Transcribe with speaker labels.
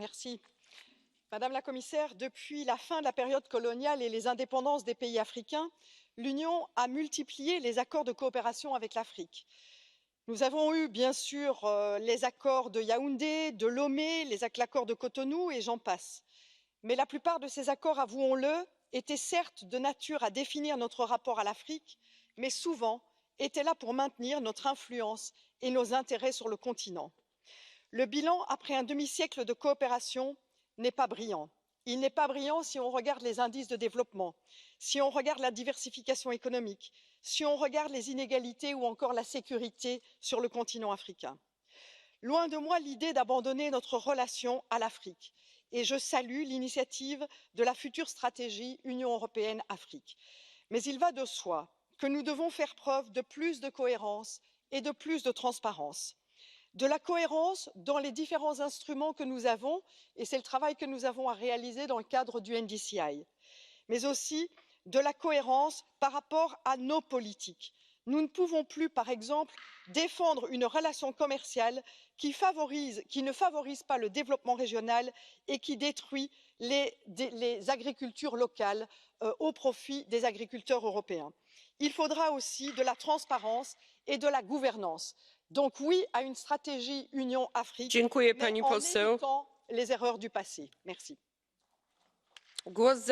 Speaker 1: Présidente, Madame la Commissaire, depuis la fin de la période coloniale et les indépendances des pays africains, l'Union a multiplié les accords de coopération avec l'Afrique. Nous avons eu, bien sûr, les accords de Yaoundé, de Lomé, l'accord de Cotonou et j'en passe. Mais la plupart de ces accords, avouons le, étaient certes de nature à définir notre rapport à l'Afrique, mais souvent étaient là pour maintenir notre influence et nos intérêts sur le continent. Le bilan après un demi siècle de coopération n'est pas brillant. Il n'est pas brillant si on regarde les indices de développement, si on regarde la diversification économique, si on regarde les inégalités ou encore la sécurité sur le continent africain. Loin de moi l'idée d'abandonner notre relation à l'Afrique et je salue l'initiative de la future stratégie Union européenne Afrique. Mais il va de soi que nous devons faire preuve de plus de cohérence et de plus de transparence. De la cohérence dans les différents instruments que nous avons et c'est le travail que nous avons à réaliser dans le cadre du NDCI, mais aussi de la cohérence par rapport à nos politiques. Nous ne pouvons plus, par exemple, défendre une relation commerciale qui ne favorise pas le développement régional et qui détruit les agricultures locales au profit des agriculteurs européens. Il faudra aussi de la transparence et de la gouvernance. Donc oui à une stratégie Union Afrique, mais en évitant les erreurs du passé. Merci.